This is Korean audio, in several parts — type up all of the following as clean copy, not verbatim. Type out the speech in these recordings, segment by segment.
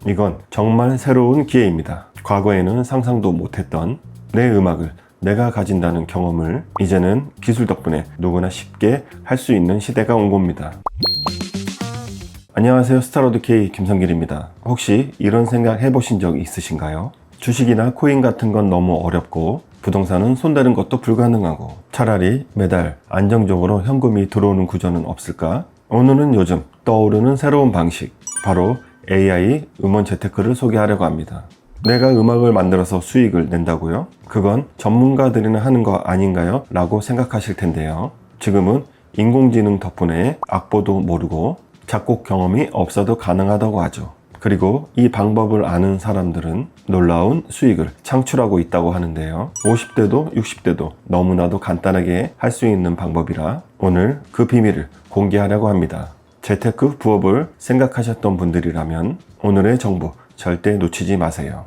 이건 정말 새로운 기회입니다. 과거에는 상상도 못했던 내 음악을 내가 가진다는 경험을 이제는 기술 덕분에 누구나 쉽게 할 수 있는 시대가 온 겁니다. 안녕하세요. 스타로드 K 김성길입니다. 혹시 이런 생각 해보신 적 있으신가요? 주식이나 코인 같은 건 너무 어렵고 부동산은 손대는 것도 불가능하고 차라리 매달 안정적으로 현금이 들어오는 구조는 없을까? 오늘은 요즘 떠오르는 새로운 방식, 바로 AI 음원 재테크를 소개하려고 합니다. 내가 음악을 만들어서 수익을 낸다고요? 그건 전문가들이나 하는 거 아닌가요? 라고 생각하실 텐데요. 지금은 인공지능 덕분에 악보도 모르고 작곡 경험이 없어도 가능하다고 하죠. 그리고 이 방법을 아는 사람들은 놀라운 수익을 창출하고 있다고 하는데요. 50대도 60대도 너무나도 간단하게 할 수 있는 방법이라 오늘 그 비밀을 공개하려고 합니다. 재테크 부업을 생각하셨던 분들이라면 오늘의 정보 절대 놓치지 마세요.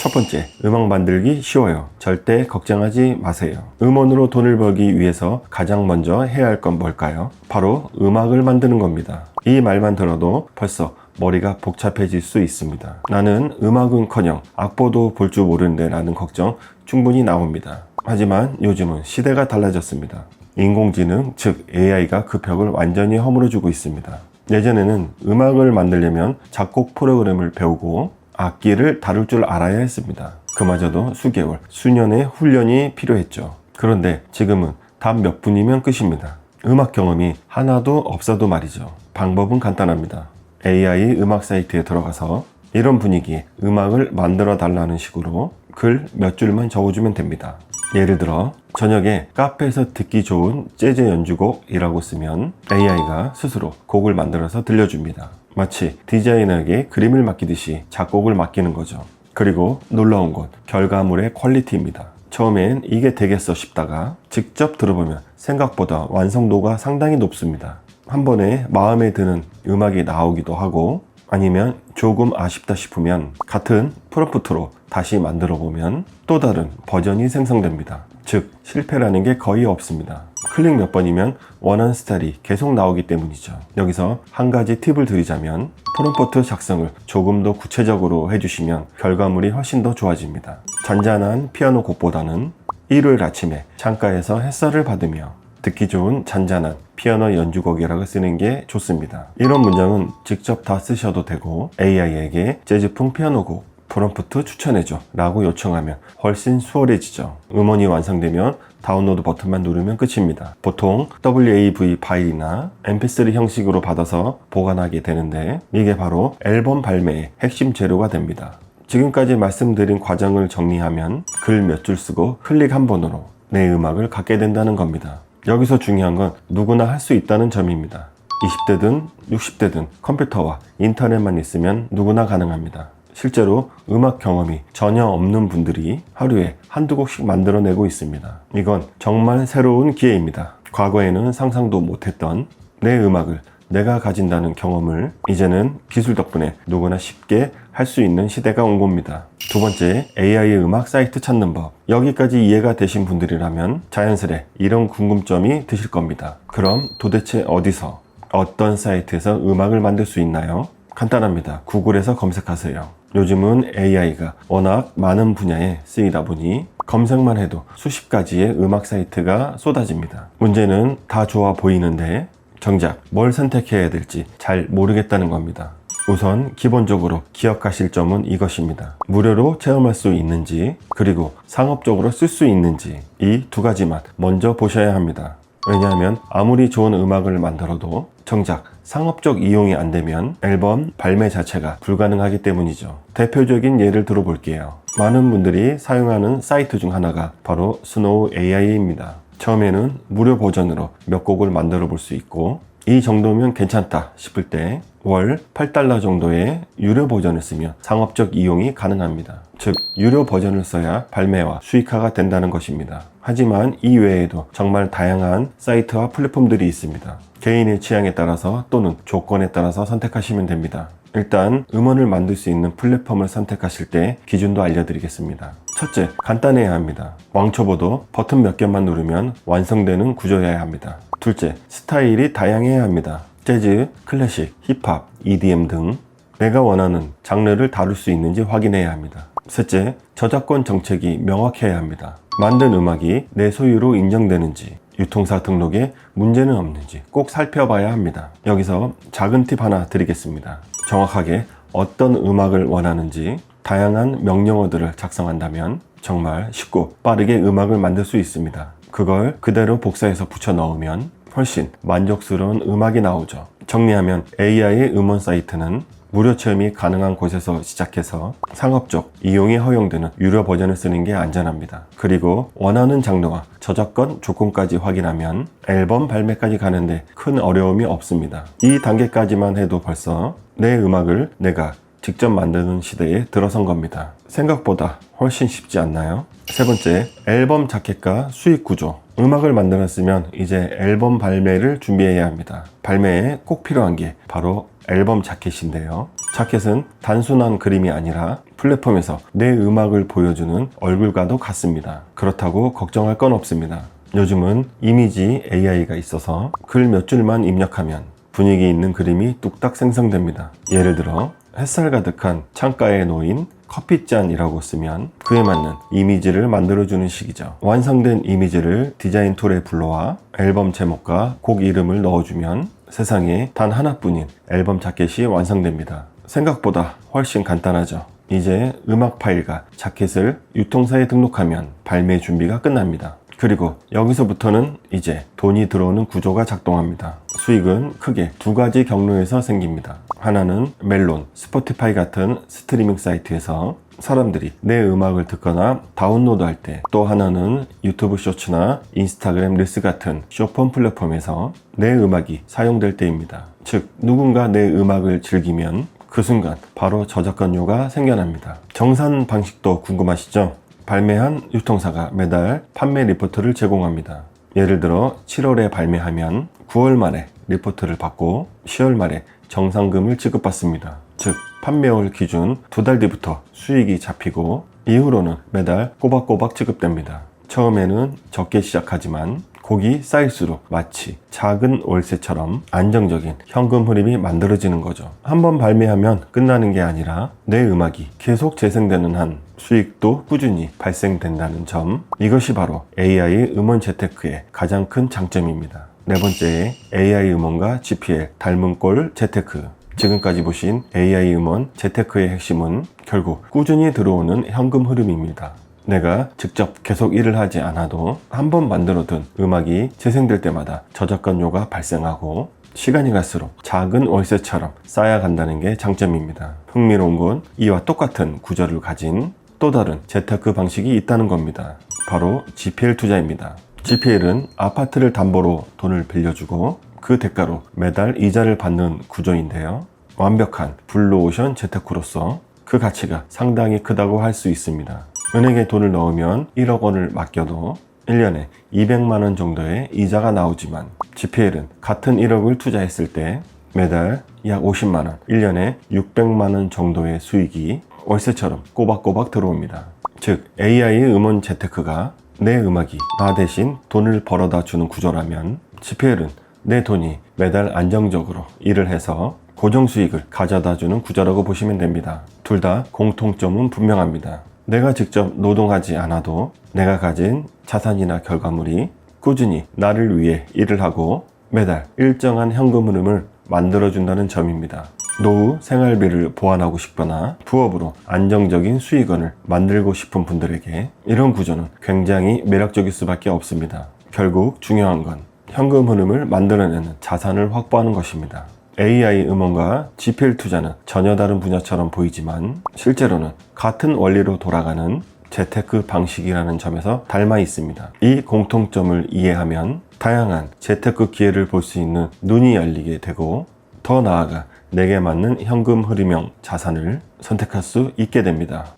첫 번째, 음악 만들기 쉬워요. 절대 걱정하지 마세요. 음원으로 돈을 벌기 위해서 가장 먼저 해야 할 건 뭘까요? 바로 음악을 만드는 겁니다. 이 말만 들어도 벌써 머리가 복잡해질 수 있습니다. 나는 음악은커녕 악보도 볼 줄 모르는데 라는 걱정 충분히 나옵니다. 하지만 요즘은 시대가 달라졌습니다. 인공지능, 즉 AI가 그 벽을 완전히 허물어주고 있습니다. 예전에는 음악을 만들려면 작곡 프로그램을 배우고 악기를 다룰 줄 알아야 했습니다. 그마저도 수개월, 수년의 훈련이 필요했죠. 그런데 지금은 단 몇 분이면 끝입니다. 음악 경험이 하나도 없어도 말이죠. 방법은 간단합니다. AI 음악 사이트에 들어가서 이런 분위기에 음악을 만들어 달라는 식으로 글 몇 줄만 적어주면 됩니다. 예를 들어 저녁에 카페에서 듣기 좋은 재즈 연주곡이라고 쓰면 AI가 스스로 곡을 만들어서 들려줍니다. 마치 디자이너에게 그림을 맡기듯이 작곡을 맡기는 거죠. 그리고 놀라운 건 결과물의 퀄리티입니다. 처음엔 이게 되겠어 싶다가 직접 들어보면 생각보다 완성도가 상당히 높습니다. 한 번에 마음에 드는 음악이 나오기도 하고 아니면 조금 아쉽다 싶으면 같은 프롬프트로 다시 만들어 보면 또 다른 버전이 생성됩니다. 즉 실패라는 게 거의 없습니다. 클릭 몇 번이면 원하는 스타일이 계속 나오기 때문이죠. 여기서 한 가지 팁을 드리자면 프롬프트 작성을 조금 더 구체적으로 해주시면 결과물이 훨씬 더 좋아집니다. 잔잔한 피아노 곡보다는 일요일 아침에 창가에서 햇살을 받으며 듣기 좋은 잔잔한 피아노 연주곡이라고 쓰는 게 좋습니다. 이런 문장은 직접 다 쓰셔도 되고 AI에게 재즈풍 피아노곡 프롬프트 추천해줘 라고 요청하면 훨씬 수월해지죠. 음원이 완성되면 다운로드 버튼만 누르면 끝입니다. 보통 WAV 파일이나 MP3 형식으로 받아서 보관하게 되는데 이게 바로 앨범 발매의 핵심 재료가 됩니다. 지금까지 말씀드린 과정을 정리하면 글 몇 줄 쓰고 클릭 한 번으로 내 음악을 갖게 된다는 겁니다. 여기서 중요한 건 누구나 할 수 있다는 점입니다. 20대든 60대든 컴퓨터와 인터넷만 있으면 누구나 가능합니다. 실제로 음악 경험이 전혀 없는 분들이 하루에 한두 곡씩 만들어내고 있습니다. 이건 정말 새로운 기회입니다. 과거에는 상상도 못했던 내 음악을 내가 가진다는 경험을 이제는 기술 덕분에 누구나 쉽게 할 수 있는 시대가 온 겁니다. 두 번째, AI 음악 사이트 찾는 법. 여기까지 이해가 되신 분들이라면 자연스레 이런 궁금점이 드실 겁니다. 그럼 도대체 어디서, 어떤 사이트에서 음악을 만들 수 있나요? 간단합니다. 구글에서 검색하세요. 요즘은 AI가 워낙 많은 분야에 쓰이다 보니 검색만 해도 수십 가지의 음악 사이트가 쏟아집니다. 문제는 다 좋아 보이는데 정작 뭘 선택해야 될지 잘 모르겠다는 겁니다. 우선 기본적으로 기억하실 점은 이것입니다. 무료로 체험할 수 있는지 그리고 상업적으로 쓸 수 있는지 이 두 가지만 먼저 보셔야 합니다. 왜냐하면 아무리 좋은 음악을 만들어도 정작 상업적 이용이 안 되면 앨범 발매 자체가 불가능하기 때문이죠. 대표적인 예를 들어볼게요. 많은 분들이 사용하는 사이트 중 하나가 바로 스노우 AI입니다. 처음에는 무료 버전으로 몇 곡을 만들어 볼 수 있고 이 정도면 괜찮다 싶을 때 월 8달러 정도의 유료 버전을 쓰면 상업적 이용이 가능합니다. 즉 유료 버전을 써야 발매와 수익화가 된다는 것입니다. 하지만 이 외에도 정말 다양한 사이트와 플랫폼들이 있습니다. 개인의 취향에 따라서 또는 조건에 따라서 선택하시면 됩니다. 일단 음원을 만들 수 있는 플랫폼을 선택하실 때 기준도 알려드리겠습니다. 첫째, 간단해야 합니다. 왕초보도 버튼 몇 개만 누르면 완성되는 구조여야 합니다. 둘째, 스타일이 다양해야 합니다. 재즈, 클래식, 힙합, EDM 등 내가 원하는 장르를 다룰 수 있는지 확인해야 합니다. 셋째, 저작권 정책이 명확해야 합니다. 만든 음악이 내 소유로 인정되는지, 유통사 등록에 문제는 없는지 꼭 살펴봐야 합니다. 여기서 작은 팁 하나 드리겠습니다. 정확하게 어떤 음악을 원하는지 다양한 명령어들을 작성한다면 정말 쉽고 빠르게 음악을 만들 수 있습니다. 그걸 그대로 복사해서 붙여 넣으면 훨씬 만족스러운 음악이 나오죠. 정리하면 AI 음원 사이트는 무료 체험이 가능한 곳에서 시작해서 상업적 이용이 허용되는 유료 버전을 쓰는 게 안전합니다. 그리고 원하는 장르와 저작권 조건까지 확인하면 앨범 발매까지 가는데 큰 어려움이 없습니다. 이 단계까지만 해도 벌써 내 음악을 내가 직접 만드는 시대에 들어선 겁니다. 생각보다 훨씬 쉽지 않나요? 세 번째, 앨범 자켓과 수익 구조. 음악을 만들었으면 이제 앨범 발매를 준비해야 합니다. 발매에 꼭 필요한 게 바로 앨범 자켓인데요. 자켓은 단순한 그림이 아니라 플랫폼에서 내 음악을 보여주는 얼굴과도 같습니다. 그렇다고 걱정할 건 없습니다. 요즘은 이미지 AI가 있어서 글 몇 줄만 입력하면 분위기 있는 그림이 뚝딱 생성됩니다. 예를 들어 햇살 가득한 창가에 놓인 커피잔이라고 쓰면 그에 맞는 이미지를 만들어주는 식이죠. 완성된 이미지를 디자인 툴에 불러와 앨범 제목과 곡 이름을 넣어주면 세상에 단 하나뿐인 앨범 자켓이 완성됩니다. 생각보다 훨씬 간단하죠. 이제 음악 파일과 자켓을 유통사에 등록하면 발매 준비가 끝납니다. 그리고 여기서부터는 이제 돈이 들어오는 구조가 작동합니다. 수익은 크게 두 가지 경로에서 생깁니다. 하나는 멜론, 스포티파이 같은 스트리밍 사이트에서 사람들이 내 음악을 듣거나 다운로드 할 때, 또 하나는 유튜브 쇼츠나 인스타그램 릴스 같은 쇼폼 플랫폼에서 내 음악이 사용될 때입니다. 즉, 누군가 내 음악을 즐기면 그 순간 바로 저작권료가 생겨납니다. 정산 방식도 궁금하시죠? 발매한 유통사가 매달 판매 리포트를 제공합니다. 예를 들어 7월에 발매하면 9월 말에 리포트를 받고 10월 말에 정상금을 지급받습니다. 즉 판매월 기준 2달 뒤부터 수익이 잡히고 이후로는 매달 꼬박꼬박 지급됩니다. 처음에는 적게 시작하지만 곡이 쌓일수록 마치 작은 월세처럼 안정적인 현금 흐름이 만들어지는 거죠. 한번 발매하면 끝나는 게 아니라 내 음악이 계속 재생되는 한 수익도 꾸준히 발생된다는 점, 이것이 바로 AI 음원 재테크의 가장 큰 장점입니다. 네 번째, AI 음원과 GPL 닮은 꼴 재테크. 지금까지 보신 AI 음원 재테크의 핵심은 결국 꾸준히 들어오는 현금 흐름입니다. 내가 직접 계속 일을 하지 않아도 한번 만들어둔 음악이 재생될 때마다 저작권료가 발생하고 시간이 갈수록 작은 월세처럼 쌓여간다는 게 장점입니다. 흥미로운 건 이와 똑같은 구조를 가진 또 다른 재테크 방식이 있다는 겁니다. 바로 GPL 투자입니다. GPL은 아파트를 담보로 돈을 빌려주고 그 대가로 매달 이자를 받는 구조인데요. 완벽한 블루오션 재테크로서 그 가치가 상당히 크다고 할 수 있습니다. 은행에 돈을 넣으면 1억 원을 맡겨도 1년에 200만 원 정도의 이자가 나오지만 GPL은 같은 1억을 투자했을 때 매달 약 50만 원, 1년에 600만 원 정도의 수익이 월세처럼 꼬박꼬박 들어옵니다. 즉 AI 음원 재테크가 내 음악이 나 대신 돈을 벌어다 주는 구조라면 GPL은 내 돈이 매달 안정적으로 일을 해서 고정 수익을 가져다 주는 구조라고 보시면 됩니다. 둘 다 공통점은 분명합니다. 내가 직접 노동하지 않아도 내가 가진 자산이나 결과물이 꾸준히 나를 위해 일을 하고 매달 일정한 현금 흐름을 만들어준다는 점입니다. 노후 생활비를 보완하고 싶거나 부업으로 안정적인 수익원을 만들고 싶은 분들에게 이런 구조는 굉장히 매력적일 수밖에 없습니다. 결국 중요한 건 현금 흐름을 만들어내는 자산을 확보하는 것입니다. AI 음원과 GPL 투자는 전혀 다른 분야처럼 보이지만 실제로는 같은 원리로 돌아가는 재테크 방식이라는 점에서 닮아 있습니다. 이 공통점을 이해하면 다양한 재테크 기회를 볼 수 있는 눈이 열리게 되고 더 나아가 내게 맞는 현금 흐름형 자산을 선택할 수 있게 됩니다.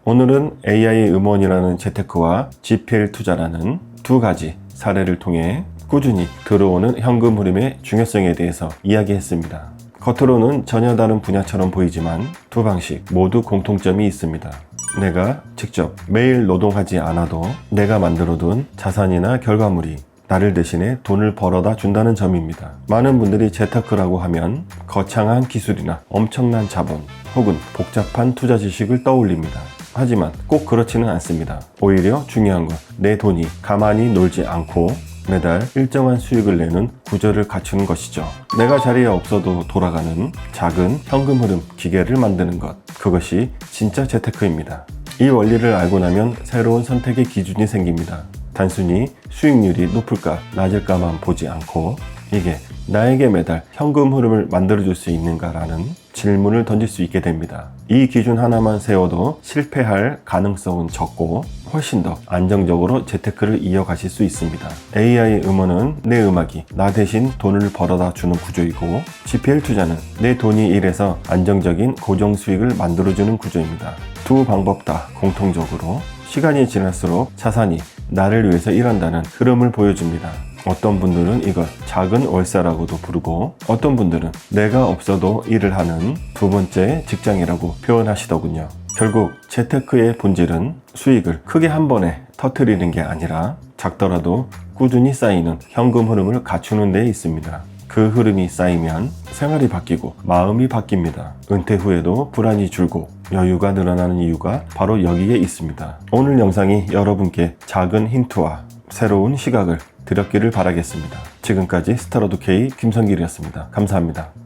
오늘은 AI 음원이라는 재테크와 GPL 투자라는 두 가지 사례를 통해 꾸준히 들어오는 현금 흐름의 중요성에 대해서 이야기했습니다. 겉으로는 전혀 다른 분야처럼 보이지만 두 방식 모두 공통점이 있습니다. 내가 직접 매일 노동하지 않아도 내가 만들어둔 자산이나 결과물이 나를 대신에 돈을 벌어다 준다는 점입니다. 많은 분들이 재테크라고 하면 거창한 기술이나 엄청난 자본 혹은 복잡한 투자 지식을 떠올립니다. 하지만 꼭 그렇지는 않습니다. 오히려 중요한 건 내 돈이 가만히 놀지 않고 매달 일정한 수익을 내는 구조를 갖추는 것이죠. 내가 자리에 없어도 돌아가는 작은 현금 흐름 기계를 만드는 것, 그것이 진짜 재테크입니다. 이 원리를 알고 나면 새로운 선택의 기준이 생깁니다. 단순히 수익률이 높을까 낮을까만 보지 않고 이게 나에게 매달 현금 흐름을 만들어줄 수 있는가라는 질문을 던질 수 있게 됩니다. 이 기준 하나만 세워도 실패할 가능성은 적고 훨씬 더 안정적으로 재테크를 이어가실 수 있습니다. AI 음원은 내 음악이 나 대신 돈을 벌어다 주는 구조이고 GPL 투자는 내 돈이 일해서 안정적인 고정 수익을 만들어주는 구조입니다. 두 방법 다 공통적으로 시간이 지날수록 자산이 나를 위해서 일한다는 흐름을 보여줍니다. 어떤 분들은 이걸 작은 월세라고도 부르고 어떤 분들은 내가 없어도 일을 하는 두 번째 직장이라고 표현하시더군요. 결국 재테크의 본질은 수익을 크게 한 번에 터뜨리는 게 아니라 작더라도 꾸준히 쌓이는 현금 흐름을 갖추는 데 있습니다. 그 흐름이 쌓이면 생활이 바뀌고 마음이 바뀝니다. 은퇴 후에도 불안이 줄고 여유가 늘어나는 이유가 바로 여기에 있습니다. 오늘 영상이 여러분께 작은 힌트와 새로운 시각을 드렸기를 바라겠습니다. 지금까지 스타로드 K 김성길이었습니다. 감사합니다.